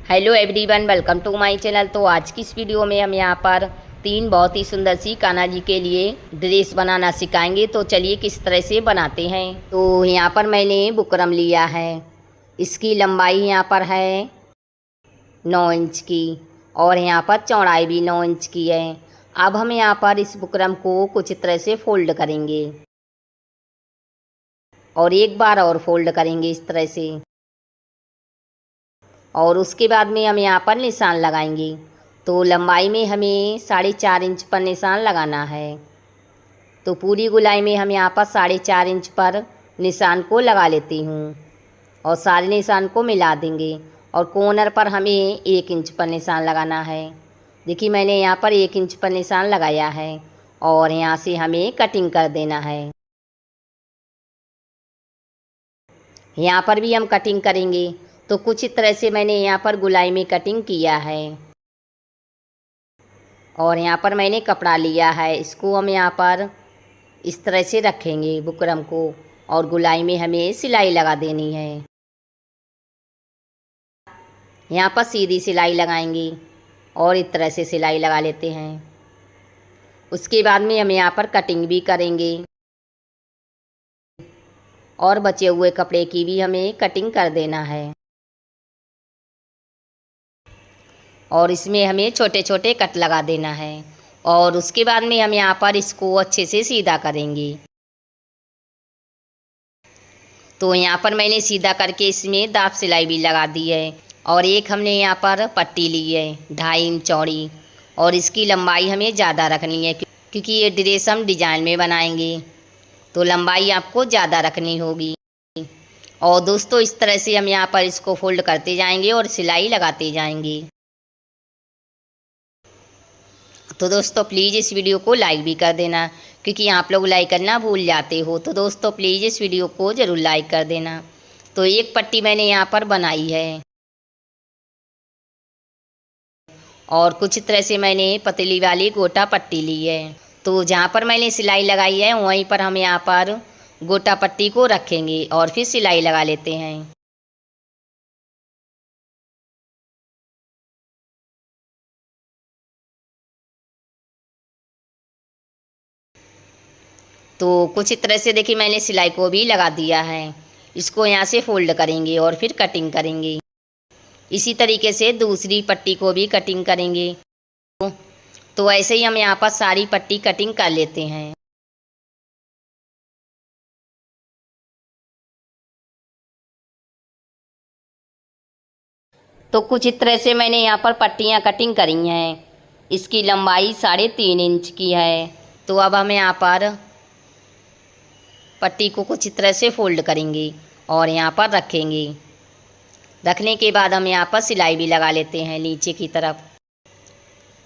Hello everyone, welcome to my channel. तो आज की इस वीडियो में हम यहाँ पर 3 बहुत ही सुंदर सी कान्हा जी के लिए ड्रेस बनाना सिखाएंगे। तो चलिए किस तरह से बनाते हैं। तो यहाँ पर मैंने बुकरम लिया है। इसकी लंबाई यहाँ पर है 9 इंच की और यहाँ पर चौड़ाई भी 9 इंच की है। अब हम यहाँ पर इस बुकरम को कुछ तरह से फोल्ड करेंगे और एक बार और फोल्ड करेंगे इस तरह से, और उसके बाद में हम यहाँ पर निशान लगाएंगे। तो लंबाई में हमें 4.5 इंच पर निशान लगाना है। तो पूरी गोलाई में हम यहाँ पर 4.5 इंच पर निशान को लगा लेती हूँ और सारे निशान को मिला देंगे। और कॉर्नर पर हमें 1 इंच पर निशान लगाना है। देखिए मैंने यहाँ पर 1 इंच पर निशान लगाया है और यहाँ से हमें कटिंग कर देना है। यहाँ पर भी हम कटिंग करेंगे। तो कुछ इस तरह से मैंने यहाँ पर गोलाई में कटिंग किया है और यहाँ पर मैंने कपड़ा लिया है। इसको हम यहाँ पर इस तरह से रखेंगे बुकरम को, और गोलाई में हमें सिलाई लगा देनी है। यहाँ पर सीधी सिलाई लगाएंगे और इस तरह से सिलाई लगा लेते हैं। उसके बाद में हम यहाँ पर कटिंग भी करेंगे और बचे हुए कपड़े की भी हमें कटिंग कर देना है। और इसमें हमें छोटे छोटे कट लगा देना है और उसके बाद में हम यहाँ पर इसको अच्छे से सीधा करेंगे। तो यहाँ पर मैंने सीधा करके इसमें दाब सिलाई भी लगा दी है। और एक हमने यहाँ पर पट्टी ली है 2.5 इंच चौड़ी, और इसकी लंबाई हमें ज़्यादा रखनी है क्योंकि ये ड्रेस हम डिजाइन में बनाएंगे, तो लंबाई आपको ज़्यादा रखनी होगी। और दोस्तों इस तरह से हम यहाँ पर इसको फोल्ड करते जाएंगे और सिलाई लगाते जाएंगे। तो दोस्तों प्लीज़ इस वीडियो को लाइक भी कर देना, क्योंकि आप लोग लाइक करना भूल जाते हो। तो दोस्तों प्लीज़ इस वीडियो को ज़रूर लाइक कर देना। तो एक पट्टी मैंने यहाँ पर बनाई है और कुछ तरह से मैंने पतली वाली गोटा पट्टी ली है। तो जहाँ पर मैंने सिलाई लगाई है वहीं पर हम यहाँ पर गोटा पट्टी को रखेंगे और फिर सिलाई लगा लेते हैं। तो कुछ इस तरह से देखिए मैंने सिलाई को भी लगा दिया है। इसको यहाँ से फोल्ड करेंगे और फिर कटिंग करेंगे। इसी तरीके से दूसरी पट्टी को भी कटिंग करेंगे। तो ऐसे ही हम यहाँ पर सारी पट्टी कटिंग कर लेते हैं। तो कुछ इस तरह से मैंने यहाँ पर पट्टियाँ कटिंग करी हैं। इसकी लंबाई 3.5 इंच की है। तो अब हम यहाँ पर पट्टी को कुछ इस तरह से फोल्ड करेंगे और यहाँ पर रखेंगे। रखने के बाद हम यहाँ पर सिलाई भी लगा लेते हैं नीचे की तरफ।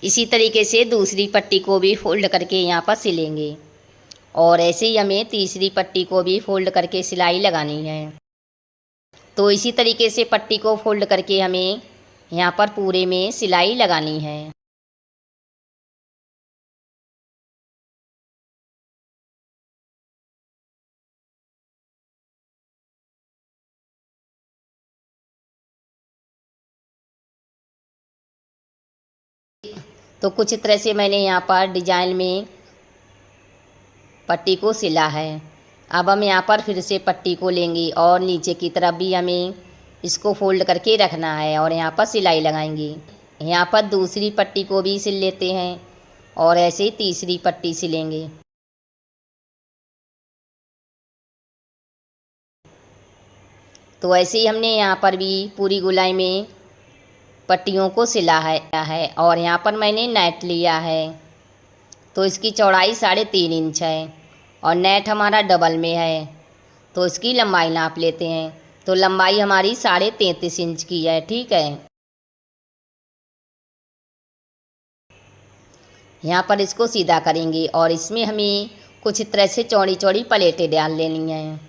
इसी तरीके से दूसरी पट्टी को भी फोल्ड करके यहाँ पर सिलेंगे और ऐसे ही हमें तीसरी पट्टी को भी फोल्ड करके सिलाई लगानी है। तो इसी तरीके से पट्टी को फोल्ड करके हमें यहाँ पर पूरे में सिलाई लगानी है। तो कुछ तरह से मैंने यहाँ पर डिजाइन में पट्टी को सिला है। अब हम यहाँ पर फिर से पट्टी को लेंगे और नीचे की तरफ भी हमें इसको फोल्ड करके रखना है और यहाँ पर सिलाई लगाएंगे। यहाँ पर दूसरी पट्टी को भी सिल लेते हैं और ऐसे ही तीसरी पट्टी सिलेंगे। तो ऐसे ही हमने यहाँ पर भी पूरी गोलाई में पट्टियों को सिला है। और यहाँ पर मैंने नेट लिया है। तो इसकी चौड़ाई 3.5 इंच है और नेट हमारा डबल में है। तो इसकी लंबाई नाप लेते हैं। तो लंबाई हमारी 33.5 इंच की है। ठीक है, यहाँ पर इसको सीधा करेंगे और इसमें हमें कुछ तरह से चौड़ी चौड़ी प्लेटें डाल लेनी हैं।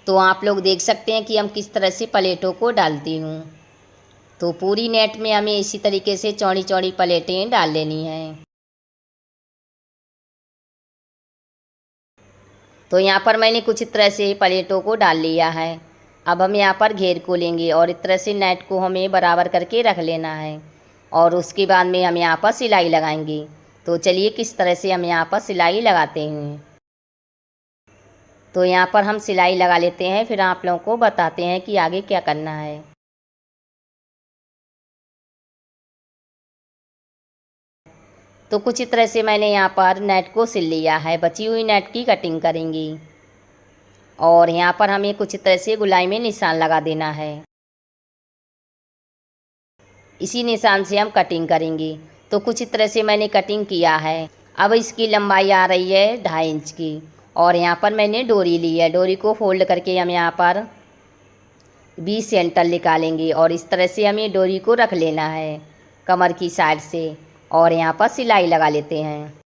तो आप लोग देख सकते हैं कि हम किस तरह से प्लेटों को डालती हूँ। तो पूरी नेट में हमें इसी तरीके से चौड़ी चौड़ी प्लेटें डाल लेनी हैं। तो यहाँ पर मैंने कुछ तरह से प्लेटों को डाल लिया है अब हम यहाँ पर घेर को लेंगे और इस तरह से नेट को हमें बराबर करके रख लेना है और उसके बाद में हम यहाँ पर सिलाई लगाएंगे। तो चलिए किस तरह से हम यहाँ पर सिलाई लगाते हैं। तो यहाँ पर हम सिलाई लगा लेते हैं, फिर आप लोगों को बताते हैं कि आगे क्या करना है। तो कुछ इस तरह से मैंने यहाँ पर नेट को सिल लिया है। बची हुई नेट की कटिंग करेंगी और यहाँ पर हमें कुछ इस तरह से गुलाई में निशान लगा देना है। इसी निशान से हम कटिंग करेंगे। तो कुछ इस तरह से मैंने कटिंग किया है। अब इसकी लंबाई आ रही है 2.5 इंच की और यहाँ पर मैंने डोरी ली है। डोरी को फोल्ड करके हम यहाँ पर 20 सेंटर निकालेंगे और इस तरह से हमें डोरी को रख लेना है कमर की साइड से और यहाँ पर सिलाई लगा लेते हैं।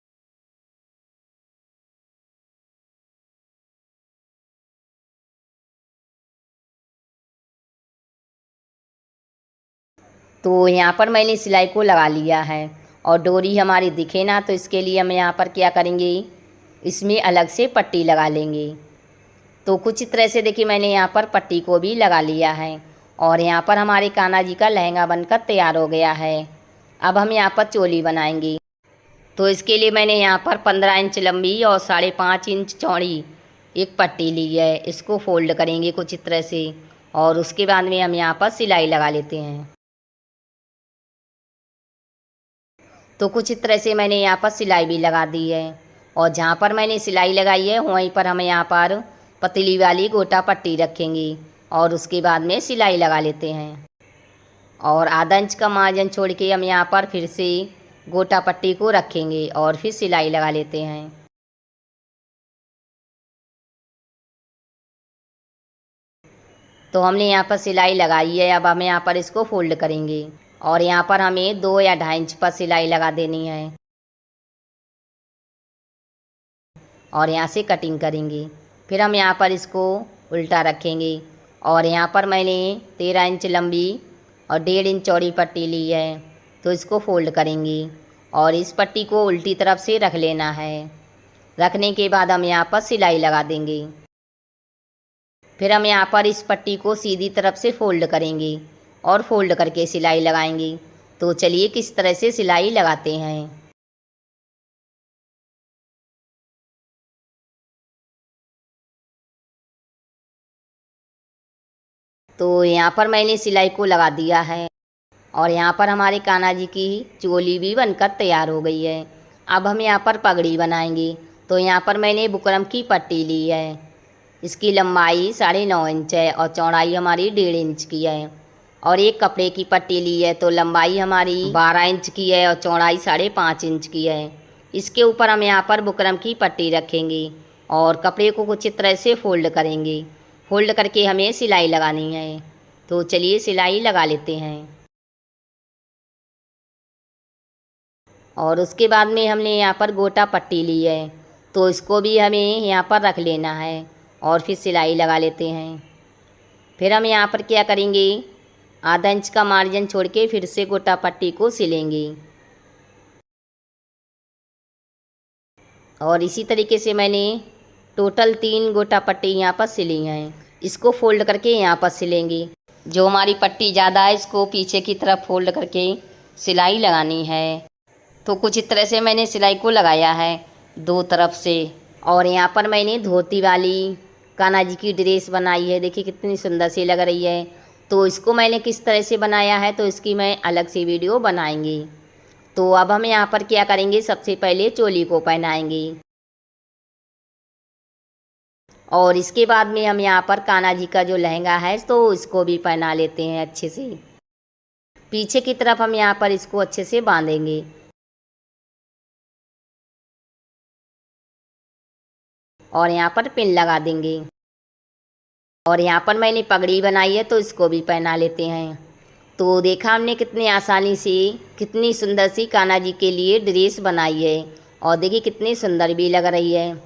तो यहाँ पर मैंने सिलाई को लगा लिया है और डोरी हमारी दिखे ना, तो इसके लिए हम यहाँ पर क्या करेंगे, इसमें अलग से पट्टी लगा लेंगे। तो कुछ इस तरह से देखिए मैंने यहाँ पर पट्टी को भी लगा लिया है और यहाँ पर हमारे कान्हा जी का लहंगा बनकर तैयार हो गया है। अब हम यहाँ पर चोली बनाएंगे। तो इसके लिए मैंने यहाँ पर 15 इंच लंबी और 5.5 इंच चौड़ी एक पट्टी ली है। इसको फोल्ड करेंगे कुछ इस तरह से और उसके बाद में हम यहाँ पर सिलाई लगा लेते हैं। तो कुछ इस तरह से मैंने यहाँ पर सिलाई भी लगा दी है और जहाँ पर मैंने सिलाई लगाई है वहीं पर हम यहाँ पर पतली वाली गोटा पट्टी रखेंगे और उसके बाद में सिलाई लगा लेते हैं। और आधा इंच का मार्जिन छोड़ के हम यहाँ पर फिर से गोटा पट्टी को रखेंगे और फिर सिलाई लगा लेते हैं। तो हमने यहाँ पर सिलाई लगाई है। अब हम यहाँ पर इसको फोल्ड करेंगे और यहाँ पर हमें 2 या 2.5 इंच पर सिलाई लगा देनी है और यहाँ से कटिंग करेंगे। फिर हम यहाँ पर इसको उल्टा रखेंगे और यहाँ पर मैंने 13 इंच लंबी और 1.5 इंच चौड़ी पट्टी ली है। तो इसको फोल्ड करेंगे और इस पट्टी को उल्टी तरफ से रख लेना है। रखने के बाद हम यहाँ पर सिलाई लगा देंगे। फिर हम यहाँ पर इस पट्टी को सीधी तरफ से फोल्ड करेंगे और फोल्ड करके सिलाई लगाएंगे। तो चलिए किस तरह से सिलाई लगाते हैं। तो यहाँ पर मैंने सिलाई को लगा दिया है और यहाँ पर हमारे कान्हा जी की चोली भी बनकर तैयार हो गई है। अब हम यहाँ पर पगड़ी बनाएंगे। तो यहाँ पर मैंने बुकरम की पट्टी ली है। इसकी लंबाई 9.5 इंच है और चौड़ाई हमारी 1.5 इंच की है। और एक कपड़े की पट्टी ली है तो लंबाई हमारी 12 इंच की है और चौड़ाई 5.5 इंच की है। इसके ऊपर हम यहाँ पर बुकरम की पट्टी रखेंगे और कपड़े को कुछ इस तरह से फोल्ड करेंगे। फोल्ड करके हमें सिलाई लगानी है। तो चलिए सिलाई लगा लेते हैं। और उसके बाद में हमने यहाँ पर गोटा पट्टी ली है तो इसको भी हमें यहाँ पर रख लेना है और फिर सिलाई लगा लेते हैं। फिर हम यहाँ पर क्या करेंगे, आधा इंच का मार्जिन छोड़ के फिर से गोटा पट्टी को सिलेंगे। और इसी तरीके से मैंने टोटल 3 गोटा पट्टी यहाँ पर सिली हैं। इसको फोल्ड करके यहाँ पर सिलेंगे। जो हमारी पट्टी ज़्यादा है इसको पीछे की तरफ फोल्ड करके सिलाई लगानी है। तो कुछ इस तरह से मैंने सिलाई को लगाया है 2 तरफ से। और यहाँ पर मैंने धोती वाली कान्हा जी की ड्रेस बनाई है। देखिए कितनी सुंदर सी लग रही है। तो इसको मैंने किस तरह से बनाया है तो इसकी मैं अलग से वीडियो बनाएंगी। तो अब हम यहाँ पर क्या करेंगे, सबसे पहले चोली को पहनाएंगे और इसके बाद में हम यहाँ पर कान्हा जी का जो लहंगा है तो इसको भी पहना लेते हैं अच्छे से। पीछे की तरफ हम यहाँ पर इसको अच्छे से बांधेंगे और यहाँ पर पिन लगा देंगे। और यहाँ पर मैंने पगड़ी बनाई है तो इसको भी पहना लेते हैं। तो देखा हमने कितनी आसानी से कितनी सुंदर सी कान्हा जी के लिए ड्रेस बनाई है और देखिए कितनी सुंदर भी लग रही है।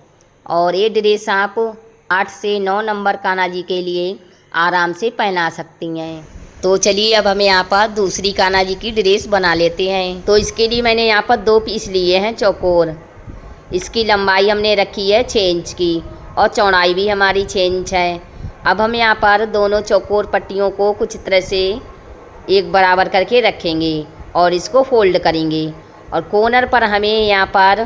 और ये ड्रेस आप 8 से 9 नंबर कान्हा जी के लिए आराम से पहना सकती हैं। तो चलिए अब हमें यहाँ पर दूसरी कान्हा जी की ड्रेस बना लेते हैं। तो इसके लिए मैंने यहाँ पर 2 पीस लिए हैं चौकोर। इसकी लंबाई हमने रखी है 6 इंच की और चौड़ाई भी हमारी 6 इंच है। अब हम यहाँ पर दोनों चौकोर पट्टियों को कुछ तरह से एक बराबर करके रखेंगे और इसको फोल्ड करेंगे और कॉर्नर पर हमें यहाँ पर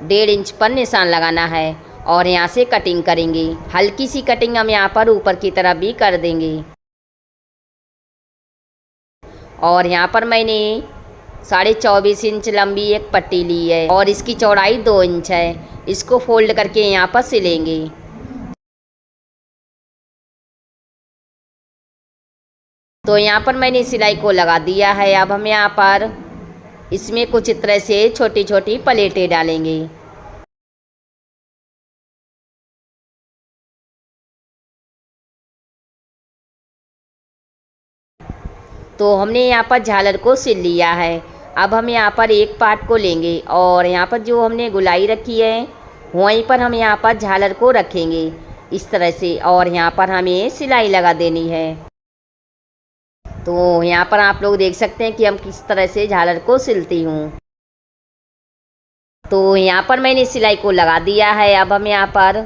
1.5 इंच पर निशान लगाना है और यहाँ से कटिंग करेंगे। हल्की सी कटिंग हम यहाँ पर ऊपर की तरफ भी कर देंगे। और यहाँ पर मैंने 24.5 इंच लंबी एक पट्टी ली है और इसकी चौड़ाई 2 इंच है। इसको फोल्ड करके यहाँ पर सिलेंगे। तो यहाँ पर मैंने सिलाई को लगा दिया है। अब हम यहाँ पर इसमें कुछ तरह से छोटी छोटी प्लेटें डालेंगे। तो हमने यहाँ पर झालर को सिल लिया है। अब हम यहाँ पर एक पार्ट को लेंगे और यहाँ पर जो हमने गुलाई रखी है वहीं पर हम यहाँ पर झालर को रखेंगे इस तरह से और यहाँ पर हमें सिलाई लगा देनी है। तो यहाँ पर आप लोग देख सकते हैं कि हम किस तरह से झालर को सिलती हूँ। तो यहाँ पर मैंने सिलाई को लगा दिया है। अब हम यहाँ पर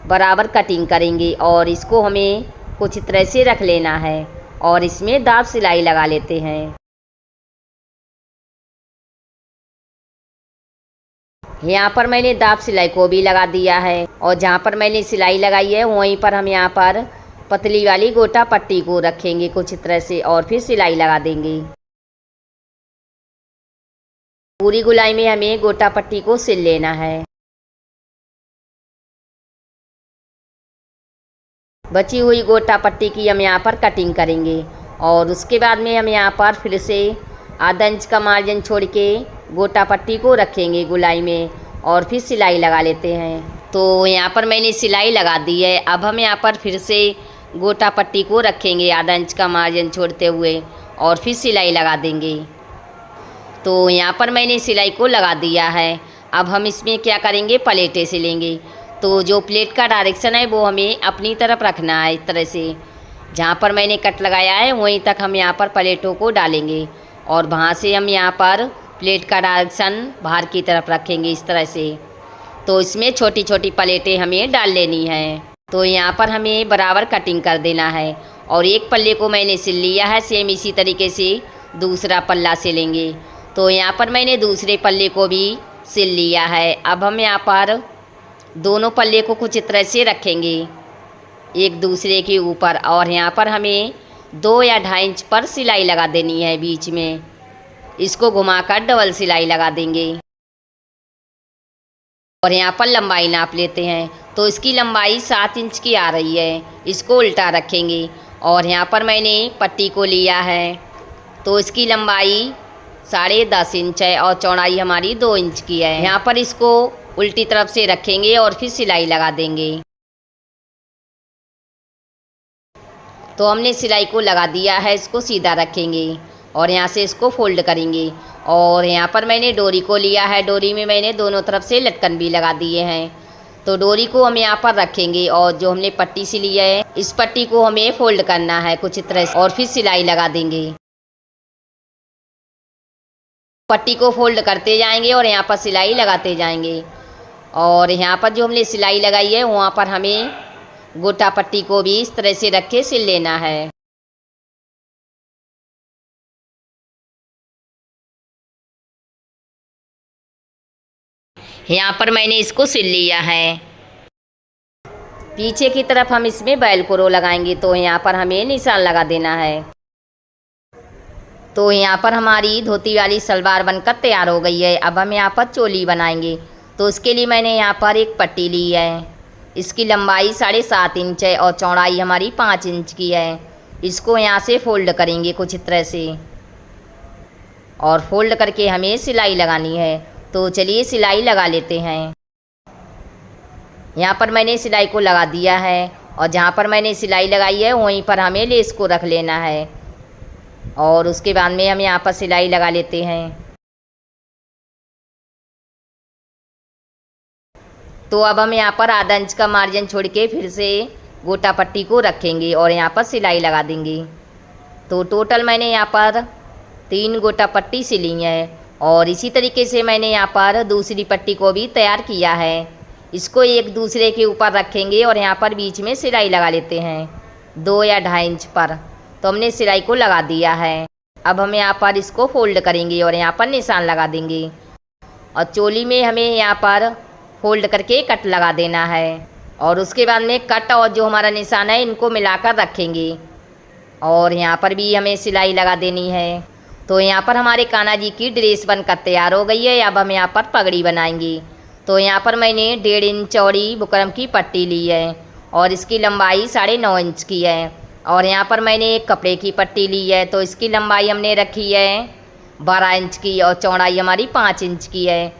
बराबर कटिंग करेंगे और इसको हमें कुछ तरह से रख लेना है और इसमें दाब सिलाई लगा लेते हैं। यहाँ पर मैंने दाब सिलाई को भी लगा दिया है और जहाँ पर मैंने सिलाई लगाई है वहीं पर हम यहाँ पर पतली वाली गोटा पट्टी को रखेंगे कुछ तरह से और फिर सिलाई लगा देंगे। पूरी गुलाई में हमें गोटा पट्टी को सिल लेना है। बची हुई गोटा पट्टी की हम यहाँ पर कटिंग करेंगे और उसके बाद में हम यहाँ पर फिर से आधा इंच का मार्जिन छोड़ के गोटा पट्टी को रखेंगे गुलाई में और फिर सिलाई लगा लेते हैं। तो यहाँ पर मैंने सिलाई लगा दी है। अब हम यहाँ पर फिर से गोटा पट्टी को रखेंगे आधा इंच का मार्जिन छोड़ते हुए और फिर सिलाई लगा देंगे। तो यहाँ पर मैंने सिलाई को लगा दिया है। अब हम इसमें क्या करेंगे, प्लेटें सिलेंगे। तो जो प्लेट का डायरेक्शन है वो हमें अपनी तरफ रखना है। इस तरह से जहाँ पर मैंने कट लगाया है वहीं तक हम यहाँ पर प्लेटों को डालेंगे और वहाँ से हम यहाँ पर प्लेट का डायरेक्शन बाहर की तरफ रखेंगे इस तरह से। तो इसमें छोटी छोटी प्लेटें हमें डाल लेनी है। तो यहाँ पर हमें बराबर कटिंग कर देना है और एक पल्ले को मैंने सिल लिया है। सेम इसी तरीके से दूसरा पल्ला सिलेंगे। तो यहाँ पर मैंने दूसरे पल्ले को भी सिल लिया है। अब हम यहाँ पर दोनों पल्ले को कुछ तरह से रखेंगे एक दूसरे के ऊपर और यहाँ पर हमें 2 या 2.5 इंच पर सिलाई लगा देनी है बीच में। इसको घुमाकर डबल सिलाई लगा देंगे और यहाँ पर लंबाई नाप लेते हैं। तो इसकी लंबाई 7 इंच की आ रही है। इसको उल्टा रखेंगे और यहाँ पर मैंने पट्टी को लिया है। तो इसकी लंबाई 10.5 इंच है और चौड़ाई हमारी 2 इंच की है। यहाँ पर इसको उल्टी तरफ से रखेंगे और फिर सिलाई लगा देंगे। तो हमने सिलाई को लगा दिया है। इसको सीधा रखेंगे और यहाँ से इसको फोल्ड करेंगे और यहाँ पर मैंने डोरी को लिया है। डोरी में मैंने दोनों तरफ से लटकन भी लगा दिए हैं। तो डोरी को हम यहाँ पर रखेंगे और जो हमने पट्टी सिली है इस पट्टी को हमें फोल्ड करना है कुछ तरह से और फिर सिलाई लगा देंगे। पट्टी को फोल्ड करते जाएंगे और यहाँ पर सिलाई लगाते जाएंगे और यहाँ पर जो हमने सिलाई लगाई है वहाँ पर हमें गोटा पट्टी को भी इस तरह से रख के सिल लेना है। यहाँ पर मैंने इसको सिल लिया है। पीछे की तरफ हम इसमें बैल को रो लगाएंगे। तो यहाँ पर हमें निशान लगा देना है। तो यहाँ पर हमारी धोती वाली सलवार बनकर तैयार हो गई है। अब हम यहाँ पर चोली बनाएंगे। तो इसके लिए मैंने यहाँ पर एक पट्टी ली है। इसकी लंबाई 7.5 इंच है और चौड़ाई हमारी 5 इंच की है। इसको यहाँ से फोल्ड करेंगे कुछ तरह से और फोल्ड करके हमें सिलाई लगानी है। तो चलिए सिलाई लगा लेते हैं। यहाँ पर मैंने सिलाई को लगा दिया है और जहाँ पर मैंने सिलाई लगाई है वहीं पर हमें लेस को रख लेना है और उसके बाद में हम यहाँ पर सिलाई लगा लेते हैं। तो अब हम यहाँ पर आधा इंच का मार्जिन छोड़ के फिर से गोटा पट्टी को रखेंगे और यहाँ पर सिलाई लगा देंगे। तो टोटल मैंने यहाँ पर 3 गोटा पट्टी सिली है और इसी तरीके से मैंने यहाँ पर दूसरी पट्टी को भी तैयार किया है। इसको एक दूसरे के ऊपर रखेंगे और यहाँ पर बीच में सिलाई लगा लेते हैं 2 या 2.5 इंच पर। तो हमने सिलाई को लगा दिया है। अब हम यहाँ पर इसको फोल्ड करेंगे और यहाँ पर निशान लगा देंगे। और चोली में हमें यहाँ पर फोल्ड करके कट लगा देना है और उसके बाद में कट और जो हमारा निशान है इनको मिलाकर रखेंगे और यहाँ पर भी हमें सिलाई लगा देनी है। तो यहाँ पर हमारे कान्हा जी की ड्रेस बनकर तैयार हो गई है। अब हम यहाँ पर पगड़ी बनाएंगे। तो यहाँ पर मैंने 1.5 इंच चौड़ी बुकरम की पट्टी ली है और इसकी लंबाई 9.5 इंच की है। और यहाँ पर मैंने एक कपड़े की पट्टी ली है, तो इसकी लंबाई हमने रखी है 12 इंच की और चौड़ाई हमारी 5 इंच की है।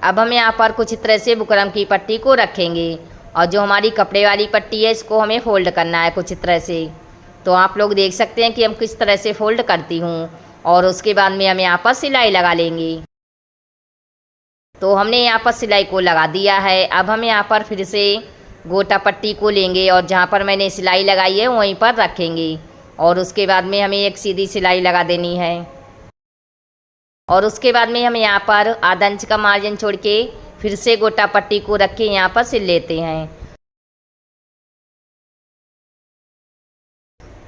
अब हम यहाँ पर कुछ इस तरह से बुकरम की पट्टी को रखेंगे और जो हमारी कपड़े वाली पट्टी है इसको हमें फ़ोल्ड करना है कुछ इस तरह से। तो आप लोग देख सकते हैं कि हम किस तरह से फ़ोल्ड करती हूँ और उसके बाद में हम यहाँ पर सिलाई लगा लेंगे। तो हमने यहाँ पर सिलाई को लगा दिया है। अब हम यहाँ पर फिर से गोटा पट्टी को लेंगे और जहाँ पर मैंने सिलाई लगाई है वहीं पर रखेंगे और उसके बाद में हमें एक सीधी सिलाई लगा देनी है। और उसके बाद में हम यहाँ पर आधा इंच का मार्जिन छोड़ के फिर से गोटा पट्टी को रख के यहाँ पर सिल लेते हैं।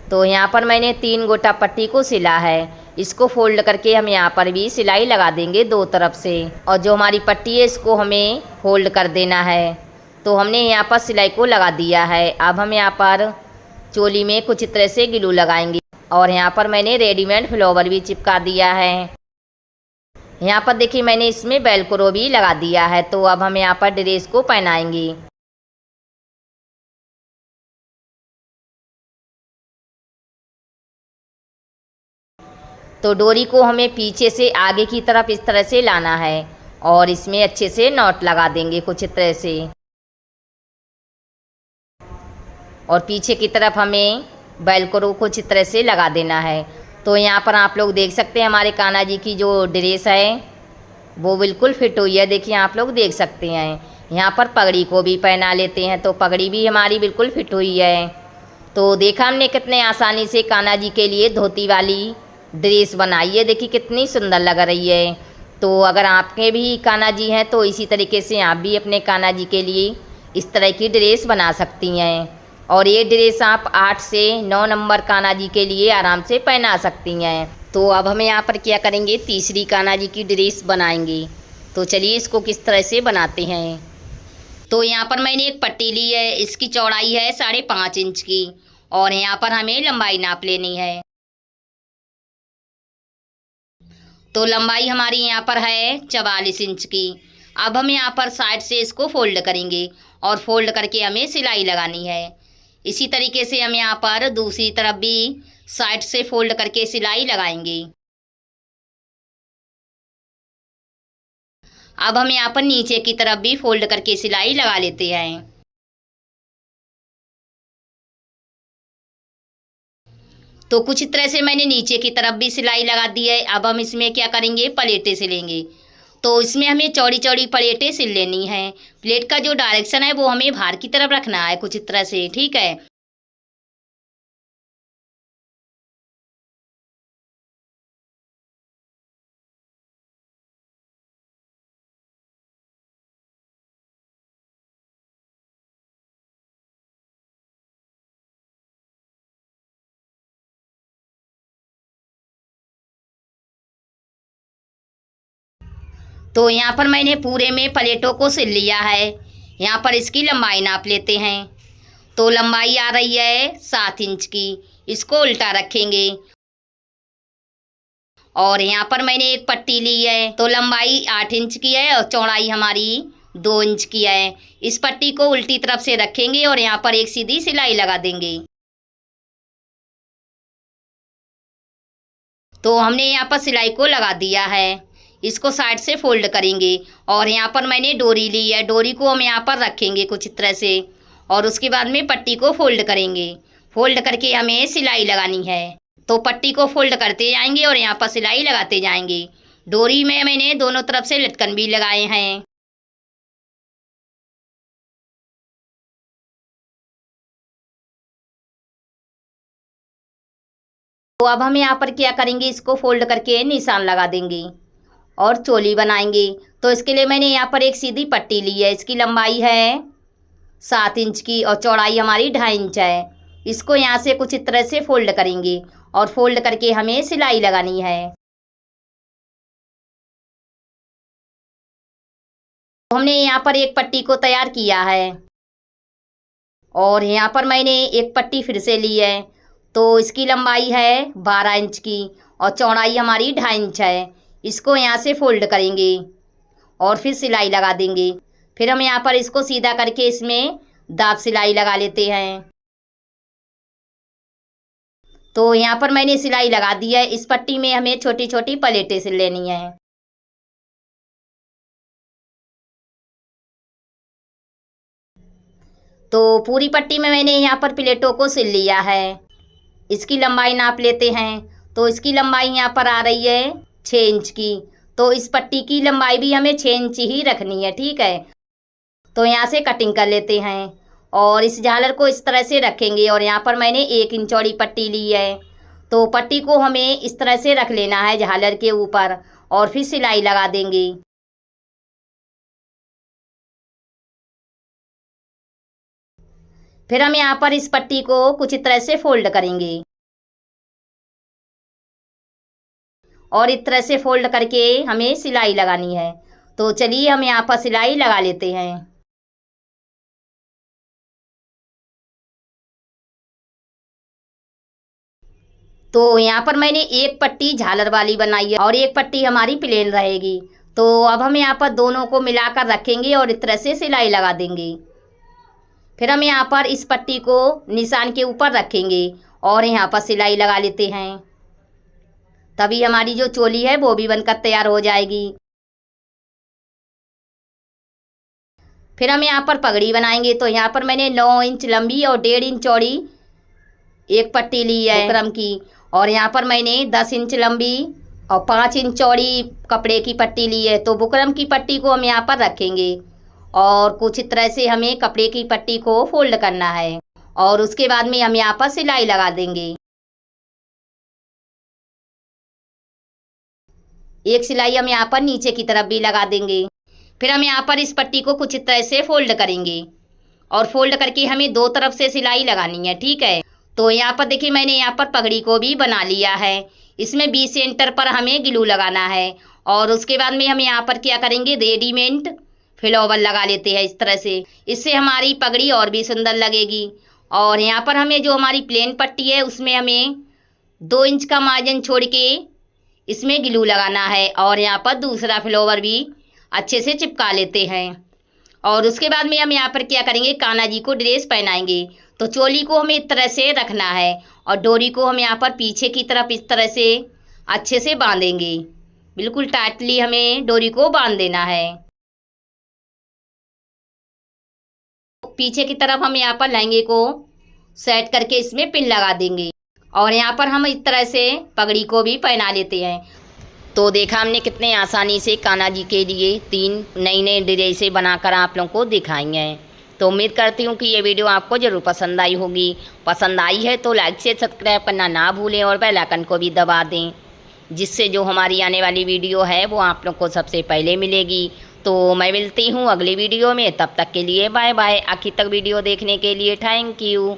तो यहाँ पर मैंने 3 गोटा पट्टी को सिला है। इसको फोल्ड करके हम यहाँ पर भी सिलाई लगा देंगे 2 तरफ से और जो हमारी पट्टी है इसको हमें फोल्ड कर देना है। तो हमने यहाँ पर सिलाई को लगा दिया है। अब हम यहाँ पर चोली में कुछ तरह से ग्लू लगाएंगे और यहाँ पर मैंने रेडीमेड फ्लावर भी चिपका दिया है। यहाँ पर देखिए मैंने इसमें वेलक्रो भी लगा दिया है। तो अब हम यहाँ पर ड्रेस को पहनाएंगे। तो डोरी को हमें पीछे से आगे की तरफ इस तरह से लाना है और इसमें अच्छे से नॉट लगा देंगे कुछ इस तरह से। और पीछे की तरफ हमें वेलक्रो कुछ इस तरह से लगा देना है। तो यहाँ पर आप लोग देख सकते हैं हमारे कान्हा जी की जो ड्रेस है वो बिल्कुल फिट हुई है। देखिए आप लोग देख सकते हैं। यहाँ पर पगड़ी को भी पहना लेते हैं तो पगड़ी भी हमारी बिल्कुल फिट हुई है। तो देखा हमने कितने आसानी से कान्हा जी के लिए धोती वाली ड्रेस बनाई है। देखिए कितनी सुंदर लग रही है। तो अगर आपके भी कान्हा जी हैं तो इसी तरीके से आप भी अपने कान्हा जी के लिए इस तरह की ड्रेस बना सकती हैं और ये ड्रेस आप 8 से 9 नंबर कान्हा जी के लिए आराम से पहना सकती हैं। तो अब हमें यहाँ पर क्या करेंगे, तीसरी कान्हा जी की ड्रेस बनाएंगे। तो चलिए इसको किस तरह से बनाते हैं। तो यहाँ पर मैंने एक पट्टी ली है, इसकी चौड़ाई है 5.5 इंच की और यहाँ पर हमें लंबाई नाप लेनी है। तो लंबाई हमारी यहाँ पर है 44 इंच की। अब हम यहाँ पर साइड से इसको फोल्ड करेंगे और फोल्ड करके हमें सिलाई लगानी है। इसी तरीके से हम यहाँ पर दूसरी तरफ भी साइड से फोल्ड करके सिलाई लगाएंगे। अब हम यहाँ पर नीचे की तरफ भी फोल्ड करके सिलाई लगा लेते हैं। तो कुछ इस तरह से मैंने नीचे की तरफ भी सिलाई लगा दी है। अब हम इसमें क्या करेंगे, प्लेटें सिलेंगे। तो इसमें हमें चौड़ी चौड़ी प्लेटें सिल लेनी है। प्लेट का जो डायरेक्शन है वो हमें बाहर की तरफ रखना है कुछ इस तरह से, ठीक है। तो यहाँ पर मैंने पूरे में प्लेटों को सिल लिया है। यहाँ पर इसकी लंबाई नाप लेते हैं। तो लंबाई आ रही है 7 इंच की। इसको उल्टा रखेंगे और यहाँ पर मैंने एक पट्टी ली है। तो लंबाई 8 इंच की है और चौड़ाई हमारी 2 इंच की है। इस पट्टी को उल्टी तरफ से रखेंगे और यहाँ पर एक सीधी सिलाई लगा देंगे। तो हमने यहाँ पर सिलाई को लगा दिया है। इसको साइड से फोल्ड करेंगे और यहाँ पर मैंने डोरी ली है। डोरी को हम यहाँ पर रखेंगे कुछ इस तरह से और उसके बाद में पट्टी को फोल्ड करेंगे। फोल्ड करके हमें सिलाई लगानी है। तो पट्टी को फोल्ड करते जाएंगे और यहाँ पर सिलाई लगाते जाएंगे। डोरी में मैंने दोनों तरफ से लटकन भी लगाए हैं। तो अब हम यहाँ पर क्या करेंगे, इसको फोल्ड करके निशान लगा देंगे और चोली बनाएंगे। तो इसके लिए मैंने यहाँ पर एक सीधी पट्टी ली है। इसकी लंबाई है 7 इंच की और चौड़ाई हमारी 2.5 इंच है। इसको यहाँ से कुछ इस तरह से फोल्ड करेंगे और फोल्ड करके हमें सिलाई लगानी है। हमने यहाँ पर एक पट्टी को तैयार किया है और यहाँ पर मैंने एक पट्टी फिर से ली है। तो इसकी लंबाई है 12 इंच की और चौड़ाई हमारी 2.5 इंच है। इसको यहाँ से फोल्ड करेंगे और फिर सिलाई लगा देंगे। फिर हम यहाँ पर इसको सीधा करके इसमें दाब सिलाई लगा लेते हैं। तो यहाँ पर मैंने सिलाई लगा दी है। इस पट्टी में हमें छोटी छोटी प्लेटें सिल लेनी है। तो पूरी पट्टी में मैंने यहाँ पर प्लेटों को सिल लिया है। इसकी लंबाई नाप लेते हैं। तो इसकी लंबाई यहाँ पर आ रही है 6 इंच की। तो इस पट्टी की लंबाई भी हमें 6 इंच ही रखनी है, ठीक है। तो यहाँ से कटिंग कर लेते हैं और इस झालर को इस तरह से रखेंगे और यहाँ पर मैंने 1 इंच चौड़ी पट्टी ली है। तो पट्टी को हमें इस तरह से रख लेना है झालर के ऊपर और फिर सिलाई लगा देंगे। फिर हम यहाँ पर इस पट्टी को कुछ इस तरह से फोल्ड करेंगे और इस तरह से फोल्ड करके हमें सिलाई लगानी है। तो चलिए हम यहाँ पर सिलाई लगा लेते हैं। तो यहाँ पर मैंने एक पट्टी झालर वाली बनाई है और एक पट्टी हमारी प्लेन रहेगी। तो अब हम यहाँ पर दोनों को मिलाकर रखेंगे और इस तरह से सिलाई लगा देंगे। फिर हम यहाँ पर इस पट्टी को निशान के ऊपर रखेंगे और यहाँ पर सिलाई लगा लेते हैं। तभी हमारी जो चोली है वो भी बनकर तैयार हो जाएगी। फिर हम यहाँ पर पगड़ी बनाएंगे। तो यहाँ पर मैंने 9 इंच लंबी और 1.5 इंच चौड़ी एक पट्टी ली है बुकरम की और यहाँ पर मैंने 10 इंच लंबी और 5 इंच चौड़ी कपड़े की पट्टी ली है। तो बुकरम की पट्टी को हम यहाँ पर रखेंगे और कुछ इस तरह से हमें कपड़े की पट्टी को फोल्ड करना है और उसके बाद में हम यहाँ पर सिलाई लगा देंगे। एक सिलाई हम यहाँ पर नीचे की तरफ भी लगा देंगे। फिर हम यहाँ पर इस पट्टी को कुछ इस तरह से फोल्ड करेंगे और फोल्ड करके हमें 2 तरफ से सिलाई लगानी है, ठीक है। तो यहाँ पर देखिए मैंने यहाँ पर पगड़ी को भी बना लिया है। इसमें 20 सेंटर पर हमें ग्लू लगाना है और उसके बाद में हम यहाँ पर क्या करेंगे, रेडीमेड फ्लावर लगा लेते हैं इस तरह से। इससे हमारी पगड़ी और भी सुंदर लगेगी। और यहाँ पर हमें जो हमारी प्लेन पट्टी है उसमें हमें 2 इंच का मार्जिन छोड़ के इसमें ग्लू लगाना है और यहाँ पर दूसरा फ्लावर भी अच्छे से चिपका लेते हैं। और उसके बाद में हम यहाँ पर क्या करेंगे, कान्हा जी को ड्रेस पहनाएंगे। तो चोली को हमें इस तरह से रखना है और डोरी को हम यहाँ पर पीछे की तरफ इस तरह से अच्छे से बांधेंगे। बिल्कुल टाइटली हमें डोरी को बांध देना है। पीछे की तरफ हम यहाँ पर लहंगे को सेट करके इसमें पिन लगा देंगे और यहाँ पर हम इस तरह से पगड़ी को भी पहना लेते हैं। तो देखा हमने कितने आसानी से कान्हा जी के लिए 3 नई ड्रेसें बनाकर आप लोगों को दिखाई हैं। तो उम्मीद करती हूँ कि ये वीडियो आपको ज़रूर पसंद आई होगी। पसंद आई है तो लाइक से सब्सक्राइब करना ना भूलें और बेल आइकन को भी दबा दें, जिससे जो हमारी आने वाली वीडियो है वो आप लोग को सबसे पहले मिलेगी। तो मैं मिलती हूँ अगली वीडियो में, तब तक के लिए बाय बाय। आखिर तक वीडियो देखने के लिए थैंक यू।